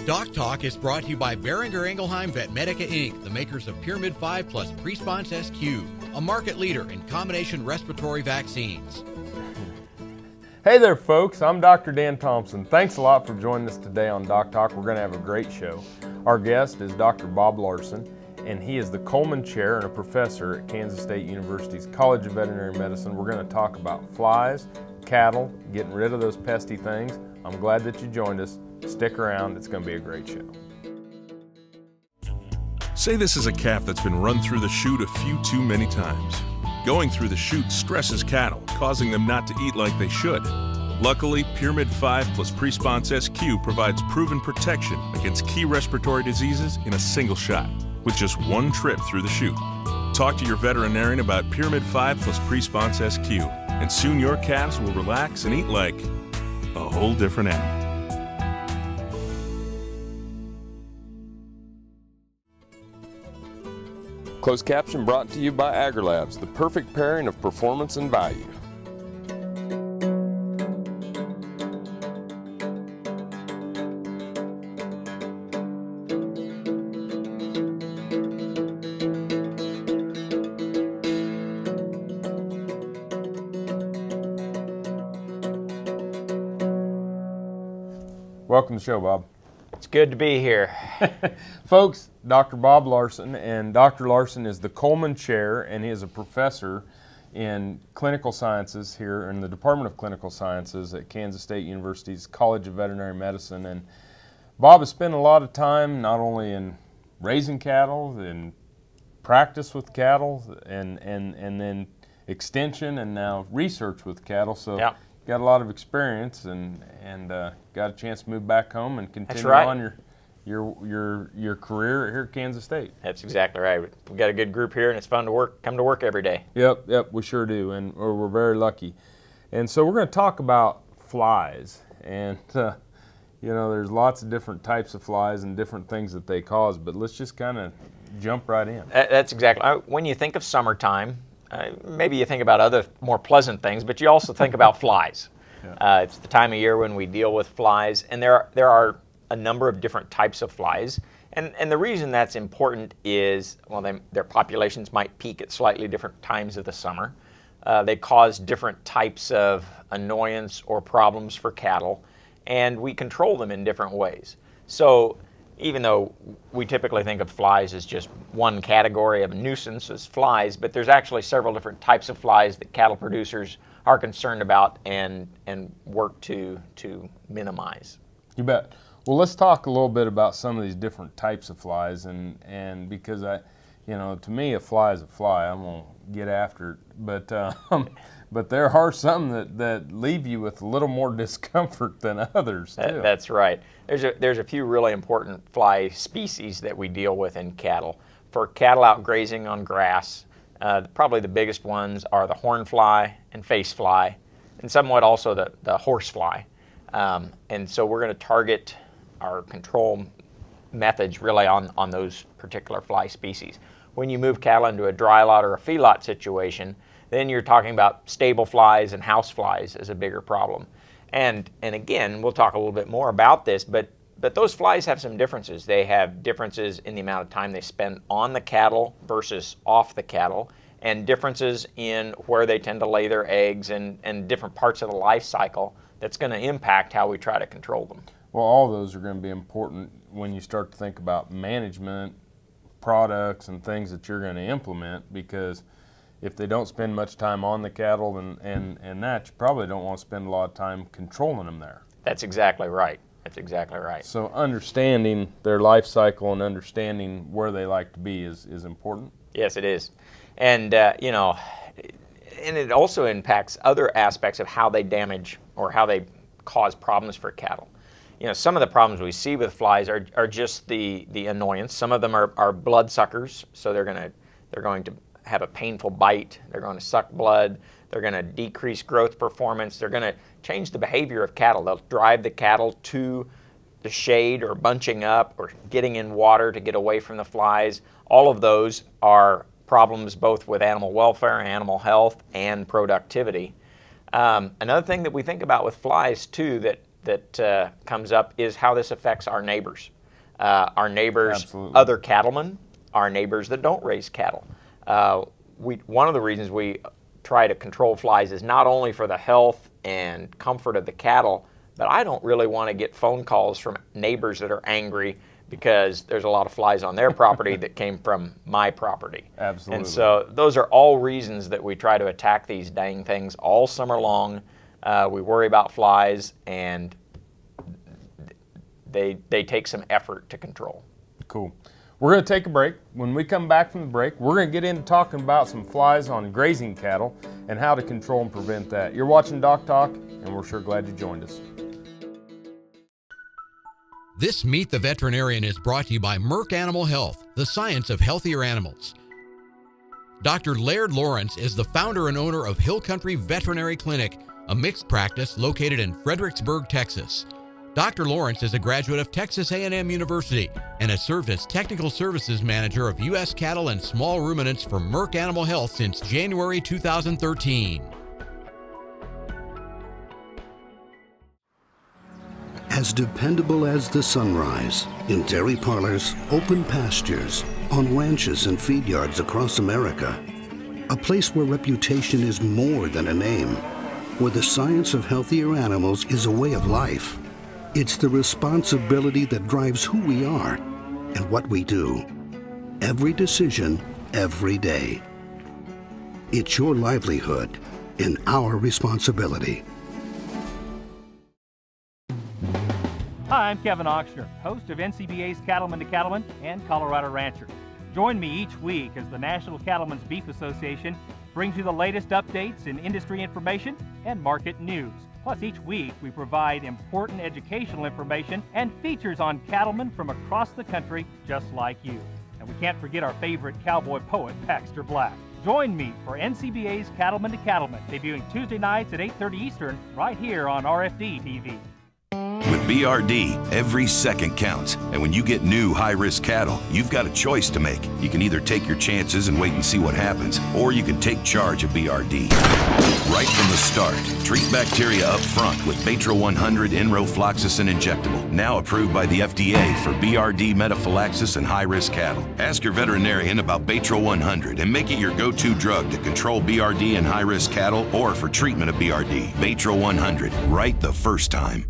DocTalk is brought to you by Boehringer Ingelheim Vetmedica Inc., the makers of Pyramid 5 plus Presponse SQ, a market leader in combination respiratory vaccines. Hey there folks, I'm Dr. Dan Thomson. Thanks a lot for joining us today on DocTalk. We're going to have a great show. Our guest is Dr. Bob Larson, and he is the Coleman Chair and a professor at Kansas State University's College of Veterinary Medicine. We're going to talk about flies, cattle, getting rid of those pesky things. I'm glad that you joined us. Stick around, it's going to be a great show. Say this is a calf that's been run through the chute a few too many times. Going through the chute stresses cattle, causing them not to eat like they should. Luckily, Pyramid 5 plus Presponse SQ provides proven protection against key respiratory diseases in a single shot, with just one trip through the chute. Talk to your veterinarian about Pyramid 5 plus Presponse SQ, and soon your calves will relax and eat like a whole different animal. Closed caption brought to you by AgriLabs, the perfect pairing of performance and value. Welcome to the show, Bob. It's good to be here. Folks, Dr. Bob Larson, and Dr. Larson is the Coleman Chair, and he is a professor in clinical sciences here in the Department of Clinical Sciences at Kansas State University's College of Veterinary Medicine. And Bob has spent a lot of time not only in raising cattle, in practice with cattle, and then extension, and now research with cattle. So. Yeah. Got a lot of experience and got a chance to move back home and continue on your career here at Kansas State. That's exactly right. We've got a good group here, and it's fun to come to work every day. Yep, we sure do, and we're very lucky. And so we're going to talk about flies, and you know, there's lots of different types of flies and different things that they cause, but let's just kind of jump right in. That's exactly. When you think of summertime, maybe you think about other more pleasant things, but you also think about flies. Yeah. It's the time of year when we deal with flies, and there are a number of different types of flies. And the reason that's important is, well, their populations might peak at slightly different times of the summer. They cause different types of annoyance or problems for cattle, and we control them in different ways. So even though we typically think of flies as just one category of nuisance as flies, but there's actually several different types of flies that cattle producers are concerned about and work to minimize. You bet. Well, let's talk a little bit about some of these different types of flies, and because to me, a fly is a fly. I'm gonna get after it, but there are some that leave you with a little more discomfort than others too. That's right. There's a few really important fly species that we deal with in cattle. For cattle out grazing on grass, probably the biggest ones are the horn fly and face fly, and somewhat also the horse fly. And so we're going to target our control methods really on those particular fly species. When you move cattle into a dry lot or a feedlot situation, then you're talking about stable flies and house flies as a bigger problem. And again, we'll talk a little bit more about this, but those flies have some differences. They have differences in the amount of time they spend on the cattle versus off the cattle, and differences in where they tend to lay their eggs and different parts of the life cycle that's going to impact how we try to control them. Well, all those are going to be important when you start to think about management, products, and things that you're going to implement, because if they don't spend much time on the cattle and that, you probably don't want to spend a lot of time controlling them there. That's exactly right. That's exactly right. So understanding their life cycle and understanding where they like to be is important. Yes, it is. And, and it also impacts other aspects of how they damage or how they cause problems for cattle. Some of the problems we see with flies are just the annoyance. Some of them are blood suckers, so they're going to have a painful bite. They're going to suck blood. They're going to decrease growth performance. They're going to change the behavior of cattle. They'll drive the cattle to the shade or bunching up or getting in water to get away from the flies. All of those are problems both with animal welfare, animal health, and productivity. Another thing that we think about with flies too that comes up is how this affects our neighbors. Our neighbors, Absolutely. other cattlemen, our neighbors that don't raise cattle. One of the reasons we try to control flies is not only for the health and comfort of the cattle, but I don't really want to get phone calls from neighbors that are angry because there's a lot of flies on their property that came from my property. Absolutely. And so those are all reasons that we try to attack these dang things all summer long. We worry about flies, and they take some effort to control. Cool. We're going to take a break. When we come back from the break, we're going to get into talking about some flies on grazing cattle and how to control and prevent that. You're watching Doc Talk, and we're sure glad you joined us. This Meet the Veterinarian is brought to you by Merck Animal Health, the science of healthier animals. Dr. Laird Lawrence is the founder and owner of Hill Country Veterinary Clinic, a mixed practice located in Fredericksburg, Texas. Dr. Lawrence is a graduate of Texas A&M University and has served as Technical Services Manager of U.S. Cattle and Small Ruminants for Merck Animal Health since January 2013. As dependable as the sunrise, in dairy parlors, open pastures, on ranches and feed yards across America, a place where reputation is more than a name, where the science of healthier animals is a way of life. It's the responsibility that drives who we are and what we do. Every decision, every day. It's your livelihood and our responsibility. Hi, I'm Kevin Ochsner, host of NCBA's Cattleman to Cattleman and Colorado Rancher. Join me each week as the National Cattlemen's Beef Association brings you the latest updates in industry information and market news. Plus, each week we provide important educational information and features on cattlemen from across the country just like you. And we can't forget our favorite cowboy poet, Baxter Black. Join me for NCBA's Cattleman to Cattleman, debuting Tuesday nights at 8:30 Eastern, right here on RFD TV. With BRD, every second counts. And when you get new high-risk cattle, you've got a choice to make. You can either take your chances and wait and see what happens, or you can take charge of BRD. Right from the start, treat bacteria up front with Batro 100 Enrofloxacin injectable, now approved by the FDA for BRD metaphylaxis and high-risk cattle. Ask your veterinarian about Batro 100 and make it your go-to drug to control BRD in high-risk cattle or for treatment of BRD. Batro 100, right the first time.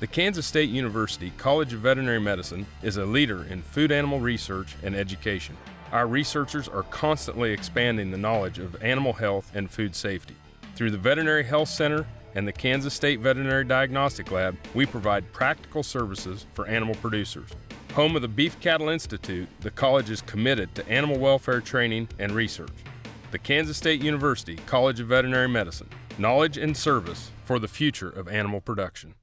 The Kansas State University College of Veterinary Medicine is a leader in food animal research and education. Our researchers are constantly expanding the knowledge of animal health and food safety. Through the Veterinary Health Center and the Kansas State Veterinary Diagnostic Lab, we provide practical services for animal producers. Home of the Beef Cattle Institute, the college is committed to animal welfare training and research. The Kansas State University College of Veterinary Medicine, knowledge and service for the future of animal production.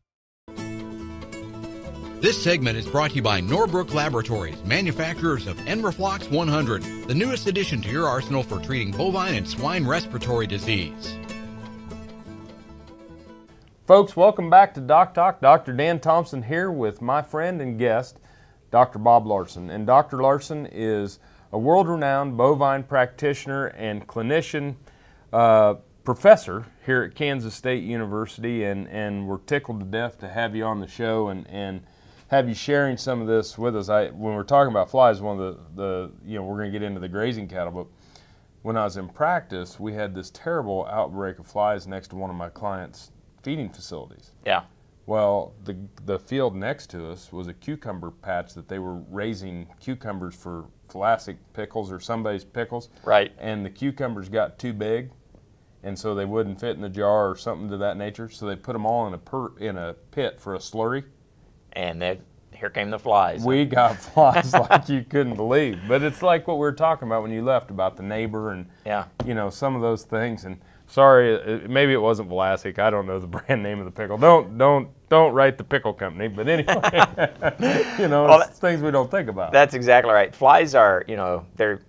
This segment is brought to you by Norbrook Laboratories, manufacturers of Enroflox 100, the newest addition to your arsenal for treating bovine and swine respiratory disease. Folks, welcome back to Doc Talk. Dr. Dan Thomson here with my friend and guest, Dr. Bob Larson. And Dr. Larson is a world-renowned bovine practitioner and clinician, professor here at Kansas State University, and we're tickled to death to have you on the show and have you sharing some of this with us. When we're talking about flies, one of the we're going to get into the grazing cattle, but when I was in practice, we had this terrible outbreak of flies next to one of my clients' feeding facilities. Yeah. Well, the field next to us was a cucumber patch that they were raising cucumbers for classic pickles or somebody's pickles. Right. And the cucumbers got too big, and so they wouldn't fit in the jar or something to that nature. So they put them all in a pit for a slurry. And then here came the flies. We got flies like you couldn't believe. But it's like what we were talking about when you left about the neighbor and some of those things. And sorry, maybe it wasn't Vlasic. I don't know the brand name of the pickle. Don't write the pickle company. But anyway, it's things we don't think about. That's exactly right. Flies are, they're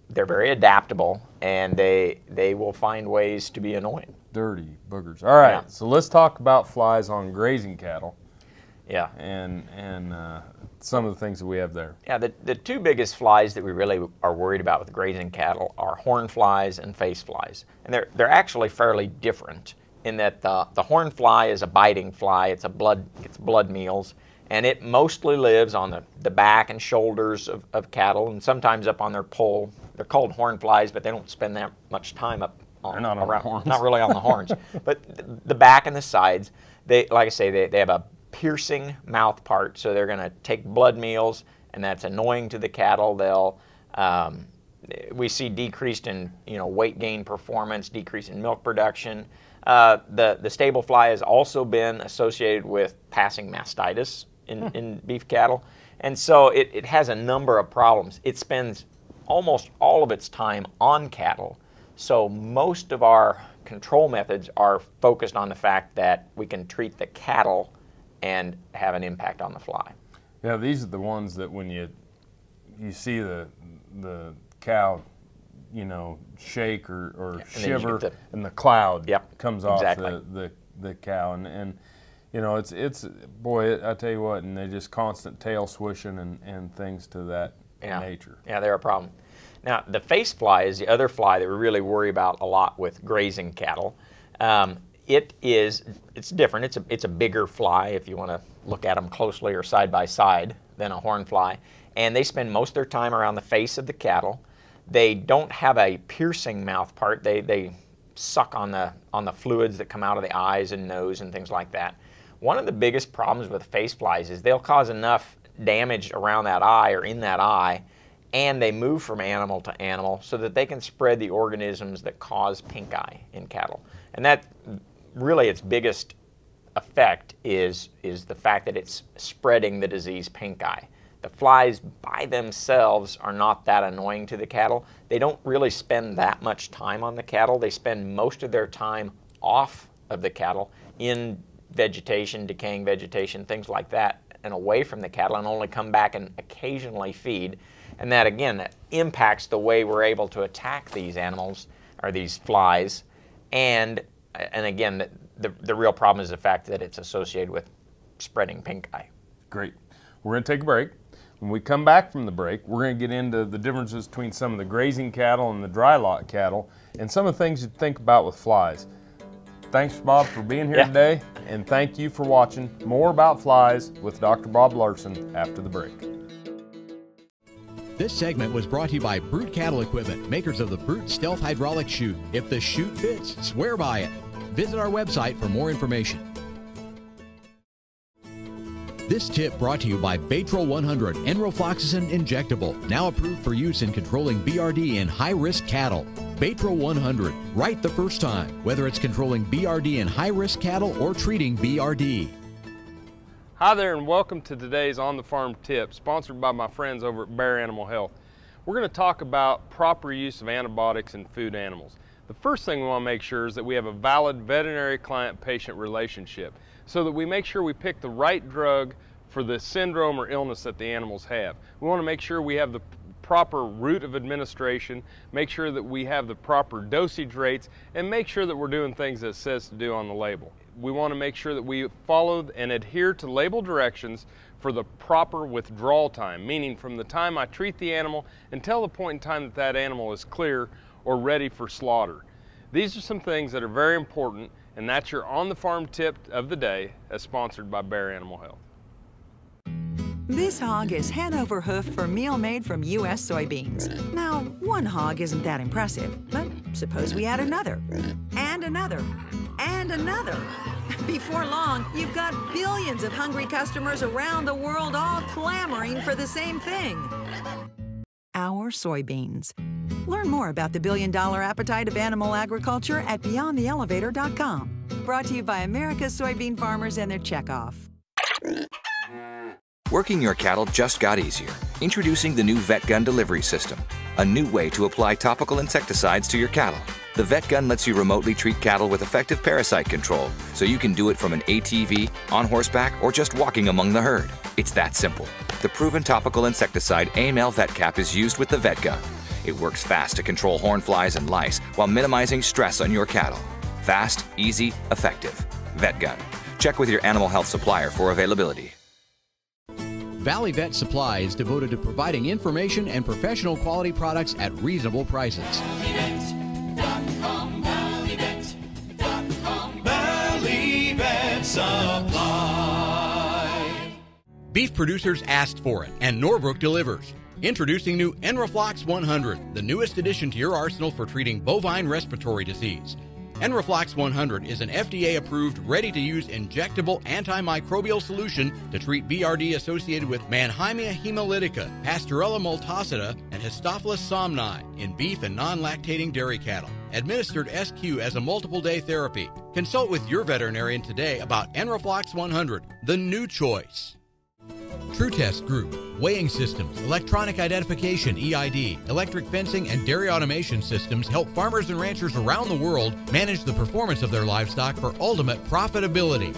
very adaptable, and they will find ways to be annoying. Dirty boogers. All right, so let's talk about flies on grazing cattle. Yeah. And some of the things that we have there. Yeah, the two biggest flies that we really are worried about with grazing cattle are horn flies and face flies. And they're actually fairly different in that the horn fly is a biting fly. It's blood meals. And it mostly lives on the back and shoulders of cattle, and sometimes up on their poll. They're called horn flies, but they don't spend that much time up on, not on the horns. Not really on the horns, but the back and the sides. They, like I say, they have a piercing mouth part, so they're going to take blood meals, and that's annoying to the cattle. They'll we see decreased in weight gain performance, decrease in milk production. The stable fly has also been associated with passing mastitis in beef cattle, and so it has a number of problems. It spends almost all of its time on cattle, so most of our control methods are focused on the fact that we can treat the cattle and have an impact on the fly. Yeah, these are the ones that when you see the cow, shake or shiver, and the cloud comes off the cow, and it's boy, I tell you what, and they just constant tail swishing and things to that nature. Yeah, they're a problem. Now, the face fly is the other fly that we really worry about a lot with grazing cattle. It's different. It's a bigger fly if you want to look at them closely or side by side than a horn fly, and they spend most of their time around the face of the cattle. They don't have a piercing mouth part. They suck on the fluids that come out of the eyes and nose and things like that. One of the biggest problems with face flies is they'll cause enough damage around that eye or in that eye, and they move from animal to animal so that they can spread the organisms that cause pink eye in cattle. And that really its biggest effect is the fact that it's spreading the disease pink eye. The flies by themselves are not that annoying to the cattle. They don't really spend that much time on the cattle. They spend most of their time off of the cattle in vegetation, decaying vegetation, things like that, and away from the cattle, and only come back and occasionally feed. And that, again, that impacts the way we're able to attack these animals, or these flies. And again, the real problem is the fact that it's associated with spreading pink eye. Great. We're going to take a break. When we come back from the break, we're going to get into the differences between some of the grazing cattle and the dry lot cattle, and some of the things you think about with flies. Thanks, Bob, for being here today, and thank you for watching More About Flies with Dr. Bob Larson after the break. This segment was brought to you by Brute Cattle Equipment, makers of the Brute Stealth Hydraulic Chute. If the chute fits, swear by it. Visit our website for more information. This tip brought to you by Batrol 100 Enrofloxacin Injectable, now approved for use in controlling BRD in high-risk cattle. Batrol 100, right the first time, whether it's controlling BRD in high-risk cattle or treating BRD. Hi there, and welcome to today's On the Farm tip, sponsored by my friends over at Bear Animal Health. We're going to talk about proper use of antibiotics in food animals. The first thing we want to make sure is that we have a valid veterinary client-patient relationship, so that we make sure we pick the right drug for the syndrome or illness that the animals have. We want to make sure we have the proper route of administration, make sure that we have the proper dosage rates, and make sure that we're doing things that it says to do on the label. We want to make sure that we follow and adhere to label directions for the proper withdrawal time, meaning from the time I treat the animal until the point in time that that animal is clear or ready for slaughter. These are some things that are very important, and that's your On the Farm tip of the day, as sponsored by Bear Animal Health. This hog is head over hoof for meal made from U.S. soybeans. Now, one hog isn't that impressive, but suppose we add another, and another, and another. Before long, you've got billions of hungry customers around the world all clamoring for the same thing. Our soybeans. Learn more about the billion-dollar appetite of animal agriculture at BeyondTheElevator.com. Brought to you by America's soybean farmers and their checkoff. Working your cattle just got easier. Introducing the new VetGun delivery system, a new way to apply topical insecticides to your cattle. The VetGun lets you remotely treat cattle with effective parasite control, so you can do it from an ATV, on horseback, or just walking among the herd. It's that simple. The proven topical insecticide AML VetCap is used with the VetGun. It works fast to control horn flies and lice while minimizing stress on your cattle. Fast, easy, effective. VetGun. Check with your animal health supplier for availability. Valley Vet Supply is devoted to providing information and professional quality products at reasonable prices. ValleyVet.com, ValleyVet.com, Valley Vet Supply. Beef producers asked for it, and Norbrook delivers. Introducing new Enroflox 100, the newest addition to your arsenal for treating bovine respiratory disease. Enroflox 100 is an FDA-approved, ready-to-use injectable antimicrobial solution to treat BRD associated with Mannheimia hemolytica, Pasteurella multocida, and Histophilus somni in beef and non-lactating dairy cattle. Administered SQ as a multiple-day therapy. Consult with your veterinarian today about Enroflox 100, the new choice. TrueTest Group, weighing systems, electronic identification EID, electric fencing, and dairy automation systems help farmers and ranchers around the world manage the performance of their livestock for ultimate profitability.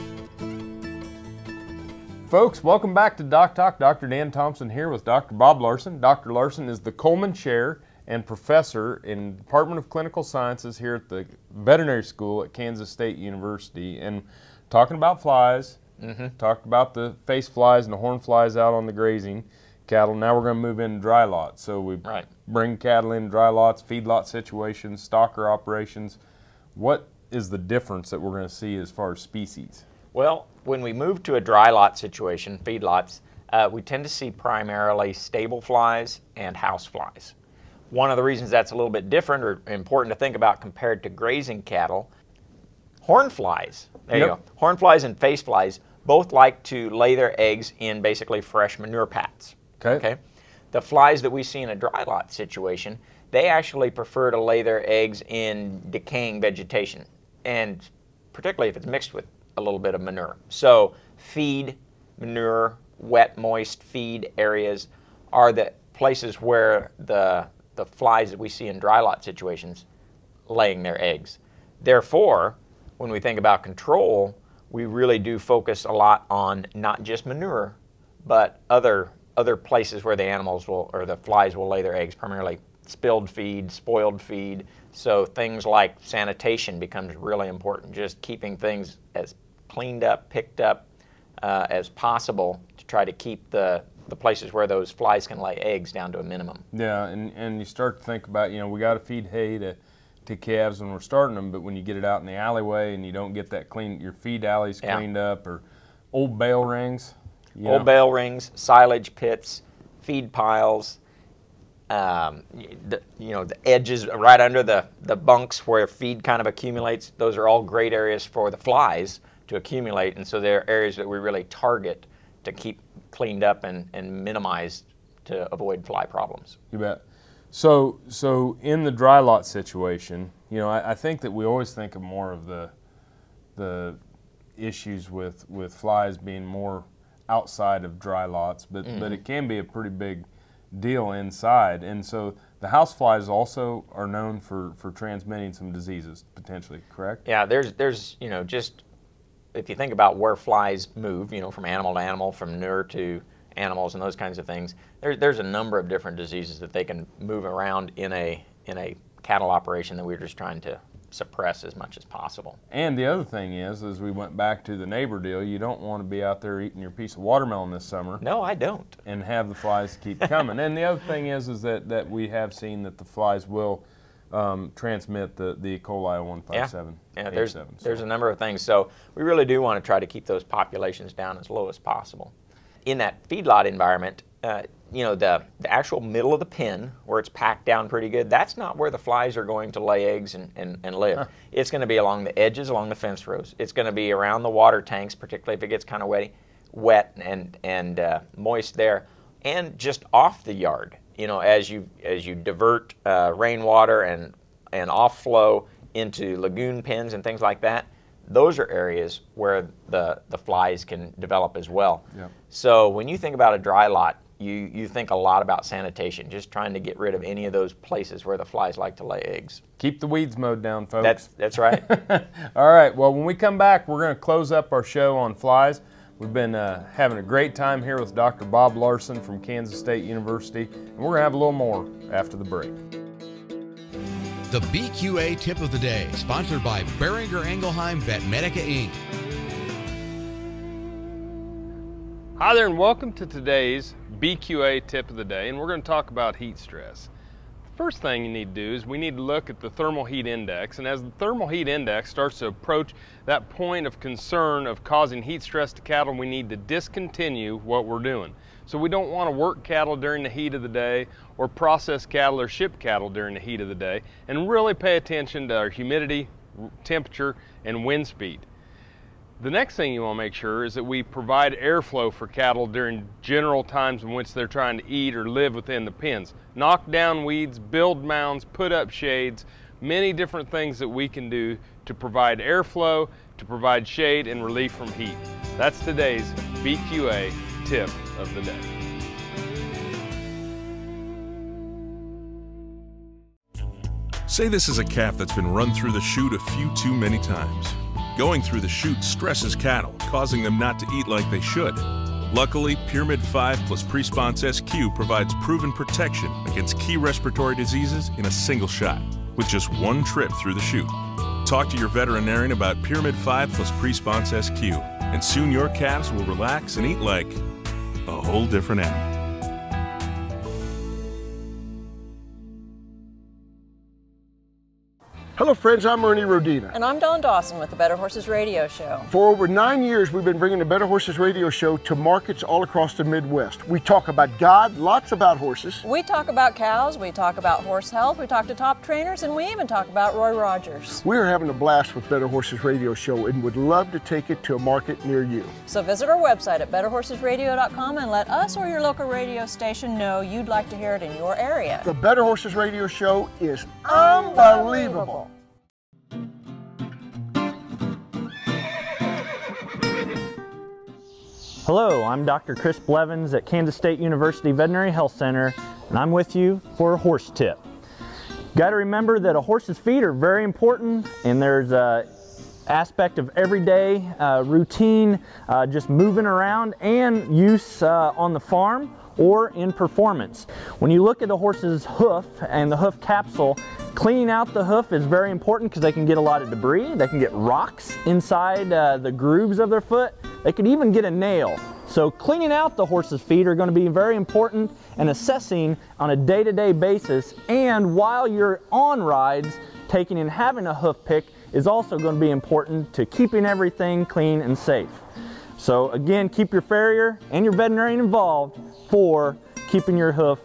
Folks, welcome back to DocTalk. Dr. Dan Thomson here with Dr. Bob Larson. Dr. Larson is the Coleman Chair and Professor in the Department of Clinical Sciences here at the Veterinary School at Kansas State University. And talking about flies, talked about the face flies and the horn flies out on the grazing cattle. Now we're going to move into dry lots. So we bring cattle in dry lots, feedlot situations, stocker operations. What is the difference that we're going to see as far as species? Well, when we move to a dry lot situation, feedlots, we tend to see primarily stable flies and house flies. One of the reasons that's a little bit different or important to think about compared to grazing cattle, horn flies, you go. Horn flies and face flies both like to lay their eggs in basically fresh manure pats. Okay. The flies that we see in a dry lot situation, they actually prefer to lay their eggs in decaying vegetation, and particularly if it's mixed with a little bit of manure. So feed, manure, wet, moist feed areas are the places where the flies that we see in dry lot situations laying their eggs. Therefore, when we think about control, we really do focus a lot on not just manure, but other places where the animals will, or the flies will lay their eggs, primarily spilled feed, spoiled feed. So things like sanitation becomes really important, just keeping things as cleaned up, picked up as possible to try to keep the places where those flies can lay eggs down to a minimum. Yeah, and you start to think about, we got to feed hay to calves when we're starting them, but when you get it out in the alleyway and you don't get that clean, your feed alleys cleaned up, or old bale rings. Old bale rings, silage pits, feed piles, the edges right under the bunks where feed kind of accumulates, those are all great areas for the flies to accumulate, and so they're areas that we really target to keep cleaned up and minimized to avoid fly problems. You bet. So in the dry lot situation, I think that we always think of more of the issues with flies being more outside of dry lots, but it can be a pretty big deal inside. And so the house flies also are known for transmitting some diseases potentially, correct? Yeah, there's just if you think about where flies move, from animal to animal, from manure to animals and those kinds of things, there's a number of different diseases that they can move around in a cattle operation that we're just trying to suppress as much as possible. And the other thing is, as we went back to the neighbor deal, you don't want to be out there eating your piece of watermelon this summer. No, I don't. And have the flies keep coming. And the other thing is that we have seen that the flies will transmit the E. coli 157. Yeah, there's a number of things. So we really do want to try to keep those populations down as low as possible. In that feedlot environment, the actual middle of the pen, where it's packed down pretty good, that's not where the flies are going to lay eggs and live. Huh. It's going to be along the edges, along the fence rows. It's going to be around the water tanks, particularly if it gets kind of wet and moist there, and just off the yard. As you divert rainwater and off-flow into lagoon pens and things like that, those are areas where the flies can develop as well. Yep. So when you think about a dry lot, you think a lot about sanitation, just trying to get rid of any of those places where the flies like to lay eggs. Keep the weeds mowed down, folks. That's right. All right, well, when we come back, we're going to close up our show on flies. We've been having a great time here with Dr. Bob Larson from Kansas State University, and we're going to have a little more after the break. The BQA Tip of the Day, sponsored by Boehringer Ingelheim Vetmedica, Inc. Hi there, and welcome to today's BQA Tip of the Day, and we're going to talk about heat stress. first thing you need to do is we need to look at the thermal heat index, and as the thermal heat index starts to approach that point of concern of causing heat stress to cattle, we need to discontinue what we're doing. So we don't want to work cattle during the heat of the day or process cattle or ship cattle during the heat of the day, and really pay attention to our humidity, temperature, and wind speed. The next thing you want to make sure is that we provide airflow for cattle during general times in which they're trying to eat or live within the pens. Knock down weeds, build mounds, put up shades, many different things that we can do to provide airflow, to provide shade and relief from heat. That's today's BQA tip of the day. Say this is a calf that's been run through the chute a few too many times. Going through the chute stresses cattle, causing them not to eat like they should. Luckily, Pyramid 5 plus Presponse SQ provides proven protection against key respiratory diseases in a single shot, with just one trip through the chute. Talk to your veterinarian about Pyramid 5 plus Presponse SQ, and soon your calves will relax and eat like a whole different animal. Hello friends, I'm Ernie Rodina. And I'm Dawn Dawson with the Better Horses Radio Show. For over 9 years, we've been bringing the Better Horses Radio Show to markets all across the Midwest. We talk about God, lots about horses. We talk about cows, we talk about horse health, we talk to top trainers, and we even talk about Roy Rogers. We are having a blast with Better Horses Radio Show and would love to take it to a market near you. So visit our website at betterhorsesradio.com and let us or your local radio station know you'd like to hear it in your area. The Better Horses Radio Show is unbelievable. Hello, I'm Dr. Chris Blevins at Kansas State University Veterinary Health Center, and I'm with you for a horse tip. Got to remember that a horse's feet are very important, and there's a aspect of everyday routine, just moving around, and use on the farm or in performance. When you look at a horse's hoof and the hoof capsule, cleaning out the hoof is very important because they can get a lot of debris. They can get rocks inside the grooves of their foot. They could even get a nail. So cleaning out the horse's feet are going to be very important, and assessing on a day-to-day basis, and while you're on rides, taking and having a hoof pick is also going to be important to keeping everything clean and safe. So again, keep your farrier and your veterinarian involved for keeping your hoof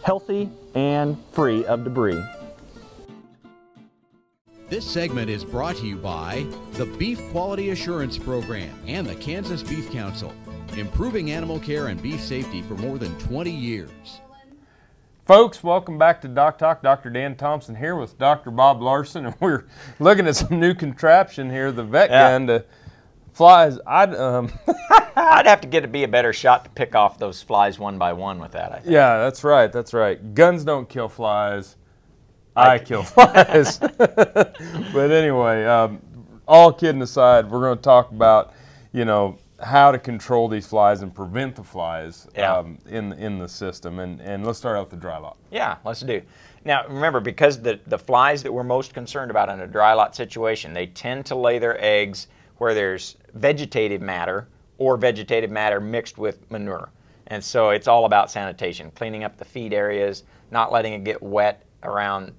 healthy and free of debris. This segment is brought to you by the Beef Quality Assurance Program and the Kansas Beef Council, improving animal care and beef safety for more than 20 years. Folks, welcome back to DocTalk. Dr. Dan Thomson here with Dr. Bob Larson, and we're looking at some new contraption here, the vet gun to flies. I'd have to get to be a better shot to pick off those flies one by one with that, I think. Yeah, that's right, that's right. Guns don't kill flies. I kill flies. But anyway, all kidding aside, we're going to talk about, you know, how to control these flies and prevent the flies in the system. And let's start out with the dry lot. Yeah, let's do. Now, remember, because the flies that we're most concerned about in a dry lot situation, they tend to lay their eggs where there's vegetative matter or vegetative matter mixed with manure. And so it's all about sanitation, cleaning up the feed areas, not letting it get wet around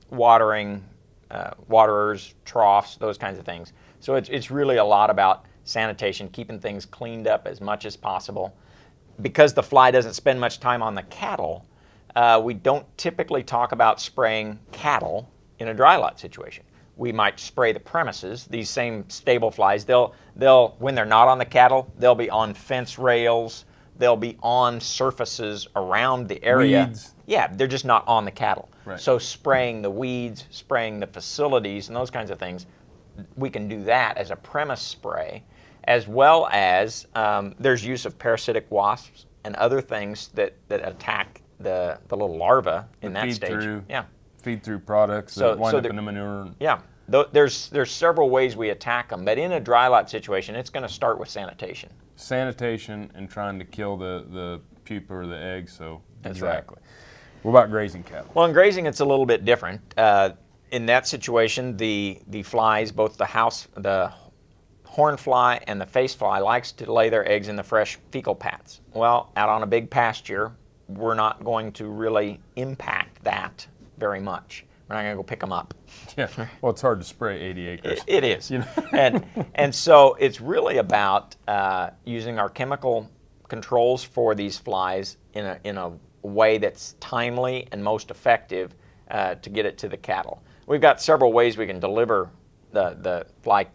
watering, waterers, troughs, those kinds of things. So it's really a lot about sanitation, keeping things cleaned up as much as possible. Because the fly doesn't spend much time on the cattle, we don't typically talk about spraying cattle in a dry lot situation. We might spray the premises. These same stable flies, they'll when they're not on the cattle, they'll be on fence rails, they'll be on surfaces around the area. Weeds. Yeah, they're just not on the cattle. Right. So spraying the weeds, spraying the facilities, and those kinds of things, we can do that as a premise spray, as well as there's use of parasitic wasps and other things that attack the little larvae in that stage. Feed through products that wind up in the manure. Yeah, there's several ways we attack them, but in a dry lot situation, it's going to start with sanitation. Sanitation and trying to kill the pupa or the eggs. So That's exactly. Right. What about grazing cattle? Well, in grazing, it's a little bit different. In that situation, the flies, both the horn fly and the face fly, likes to lay their eggs in the fresh fecal pats. Well, out on a big pasture, we're not going to really impact that very much. We're not going to go pick them up. Yeah. Well, it's hard to spray 80 acres. It is. You know? and so it's really about using our chemical controls for these flies in a way that's timely and most effective to get it to the cattle. We've got several ways we can deliver the fly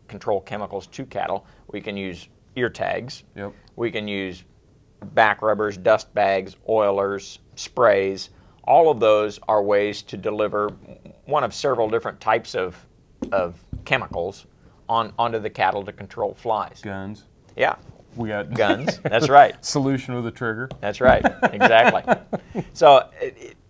control chemicals to cattle. We can use ear tags. Yep. We can use back rubbers, dust bags, oilers, sprays. All of those are ways to deliver one of several different types of chemicals onto the cattle to control flies. Guns. Yeah. We got guns. That's right. Solution with a trigger. That's right. Exactly. So,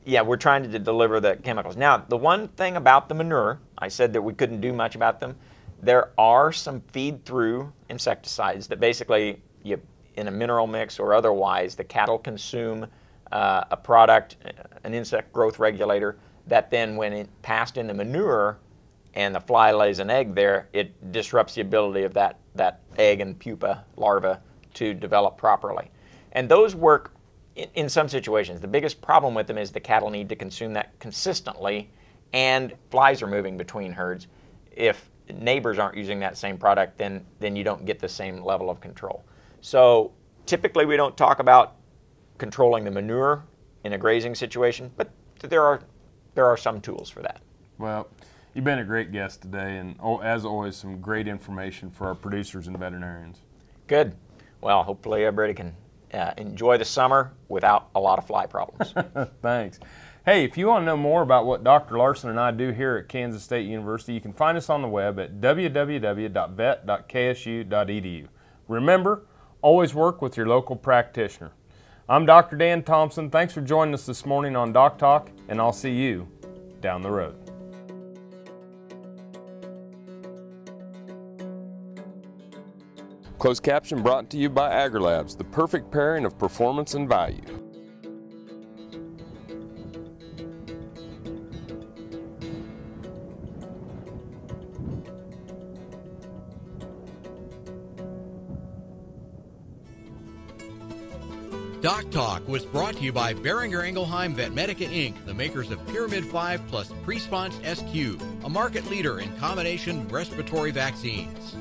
yeah, we're trying to deliver the chemicals. Now, the one thing about the manure, I said that we couldn't do much about them. There are some feed-through insecticides that basically, in a mineral mix or otherwise, the cattle consume a product, an insect growth regulator, that then when it passed in the manure and the fly lays an egg there, it disrupts the ability of that egg and pupa larva to develop properly. And those work in some situations. The biggest problem with them is the cattle need to consume that consistently, and flies are moving between herds. If neighbors aren't using that same product, then you don't get the same level of control. So typically we don't talk about controlling the manure in a grazing situation, but there are some tools for that. Well, you've been a great guest today, and as always, some great information for our producers and veterinarians. Good. Well, hopefully everybody can enjoy the summer without a lot of fly problems. Thanks. Hey, if you want to know more about what Dr. Larson and I do here at Kansas State University, you can find us on the web at www.vet.ksu.edu. Remember, always work with your local practitioner. I'm Dr. Dan Thomson. Thanks for joining us this morning on DocTalk, and I'll see you down the road. Closed caption brought to you by AgriLabs, the perfect pairing of performance and value. DocTalk was brought to you by Boehringer Ingelheim Vetmedica Inc., the makers of Pyramid 5 plus Presponse SQ, a market leader in combination respiratory vaccines.